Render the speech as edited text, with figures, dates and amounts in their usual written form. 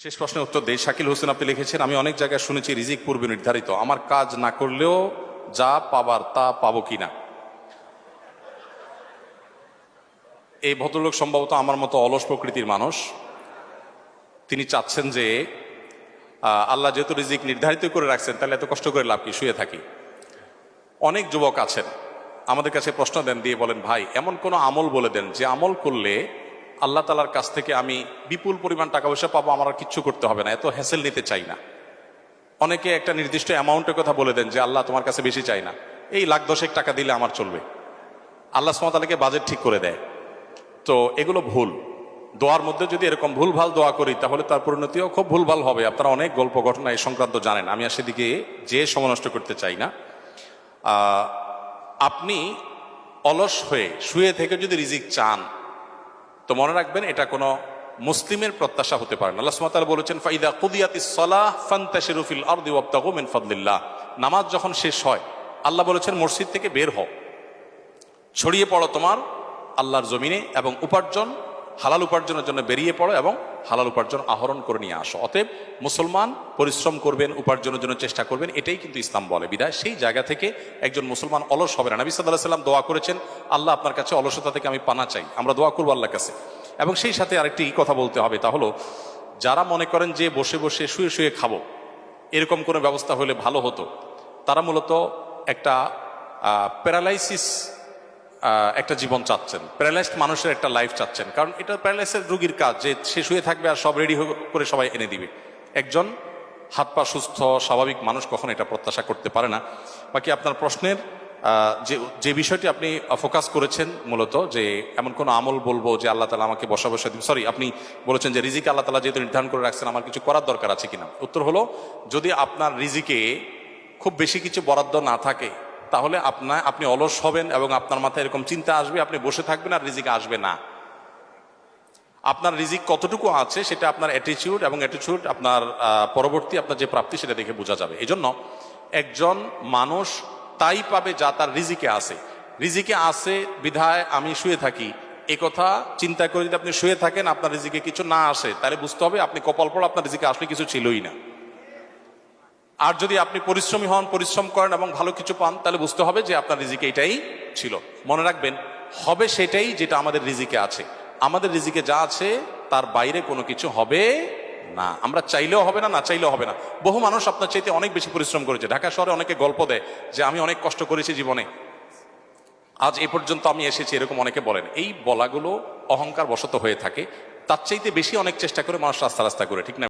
শেষ প্রশ্নের উত্তর দেই। শাকিল হোসেন আপনি লিখেছেন, আমি অনেক জায়গায় শুনেছি রিজিক পূর্বে নির্ধারিত, আমার কাজ না করলেও যা পাবার তা পাবো কিনা। এই ভদ্রলোক সম্ভবত আমার মতো অলস প্রকৃতির মানুষ। তিনি চাচ্ছেন যে আল্লাহ যেহেতু রিজিক নির্ধারিত করে রাখছেন, তাহলে এত কষ্ট করে লাভ কি, শুয়ে থাকি। অনেক যুবক আছেন আমাদের কাছে প্রশ্ন দেন, দিয়ে বলেন, ভাই এমন কোনো আমল বলে দেন যে আমল করলে আল্লাহ তালার কাছ থেকে আমি বিপুল পরিমাণ টাকা পয়সা পাবো, আমার আর কিচ্ছু করতে হবে না, এত হ্যাসেল নিতে চাই না। অনেকে একটা নির্দিষ্ট অ্যামাউন্টের কথা বলে দেন যে আল্লাহ তোমার কাছে বেশি চাই না, এই লাখ দশেক টাকা দিলে আমার চলবে। আল্লাহ সুবহানাহু ওয়া তাআলাকে বাজেট ঠিক করে দেয়। তো এগুলো ভুল। দোয়ার মধ্যে যদি এরকম ভুলভাল দোয়া করি তাহলে তার পরিণতিও খুব ভুলভাল হবে। আপনারা অনেক গল্প ঘটনা এই সংক্রান্ত জানেন, আমি আর সেদিকে যে সময় নষ্ট করতে চাই না। আপনি অলস হয়ে শুয়ে থেকে যদি রিজিক চান তো মনে রাখবেন এটা কোনো মুসলিমের প্রত্যাশা হতে পারে না। আল্লাহ সুবহানাহু ওয়া তাআলা বলেছেন, ফাইদা কুদিয়াতিস সালাহ ফান্তাশিরু ফিল আরদি ওয়াবতাগু মিন ফাদলিল্লাহ। নামাজ যখন শেষ হয় আল্লাহ বলেছেন মসজিদ থেকে বের হও, ছড়িয়ে পড়ো তোমার আল্লাহর জমিনে, এবং উপার্জন হালাল উপার্জনের জন্য বেরিয়ে পড়ো এবং হালাল উপার্জন আহরণ করে নিয়ে আসো। অতএব মুসলমান পরিশ্রম করবেন, উপার্জনের জন্য চেষ্টা করবেন, এটাই কিন্তু ইসলাম বলে। বিধায় সেই জায়গা থেকে একজন মুসলমান অলস হবে না। নবী সাল্লাল্লাহু আলাইহি ওয়াসাল্লাম দোয়া করেছেন, আল্লাহ আপনার কাছে অলসতা থেকে আমি পানা চাই। আমরা দোয়া করবো আল্লাহর কাছে। এবং সেই সাথে আরেকটি কথা বলতে হবে, তা হলো যারা মনে করেন যে বসে বসে শুয়ে শুয়ে খাবো, এরকম কোনো ব্যবস্থা হলে ভালো হতো, তারা মূলত একটা প্যারালাইসিস একটা জীবন চাচ্ছেন, প্যারালাইজড মানুষের একটা লাইফ চাচ্ছেন। কারণ এটা প্যারালাইসিস রোগীর কাজ যে সে শুয়ে থাকবে আর সব রেডি করে সবাই এনে দিবে। একজন হাত পা সুস্থ স্বাভাবিক মানুষ কখন এটা প্রত্যাশা করতে পারে না। বাকি আপনার প্রশ্নের যে বিষয়টি আপনি ফোকাস করেছেন মূলত, যে এমন কোনো আমল বলবো যে আল্লাহ তাআলা আমাকে বসা দিন, সরি আপনি বলেছেন যে রিজিক আল্লাহ তাআলা যেহেতু নির্ধারণ করে রাখছেন আমার কিছু করার দরকার আছে কিনা। উত্তর হলো, যদি আপনার রিজিকে খুব বেশি কিছু বরাদ্দ না থাকে তাহলে আপনি অলস হবেন এবং আপনার মাথায় এরকম চিন্তা আসবে, আপনি বসে থাকবেন আর রিজিক আসবে না। আপনার রিজিক কতটুকু আছে সেটা আপনার অ্যাটিটিউড এবং অ্যাটিটিউড আপনার পরবর্তী আপনার যে প্রাপ্তি সেটা দেখে বোঝা যাবে। এই জন্য একজন মানুষ তাই পাবে যা তার রিজিকে আছে। রিজিকে আছে বিধায় আমি শুয়ে থাকি, এ কথা চিন্তা করে যদি আপনি শুয়ে থাকেন আপনার রিজিকে কিছু না আসে, তাহলে বুঝতে হবে আপনি কপাল পড়া, আপনার রিজিকে আসলে কিছু ছিলই না। আর যদি আপনি পরিশ্রমী হন, পরিশ্রম করেন এবং ভালো কিছু পান, তাহলে বুঝতে হবে যে আপনার রিজিকে এটাই ছিল। মনে রাখবেন, হবে সেটাই যেটা আমাদের রিজিকে আছে। আমাদের রিজিকে যা আছে তার বাইরে কোনো কিছু হবে না। আমরা চাইলেও হবে না, না চাইলেও হবে না। বহু মানুষ আপনার চাইতে অনেক বেশি পরিশ্রম করেছে। ঢাকা শহরে অনেকে গল্প দেয় যে আমি অনেক কষ্ট করেছি জীবনে, আজ এ পর্যন্ত আমি এসেছি, এরকম অনেকে বলেন। এই বলাগুলো অহংকার বশত হয়ে থাকে। তার চাইতে বেশি অনেক চেষ্টা করে মানুষ রাস্তা রাস্তা করে, ঠিক না?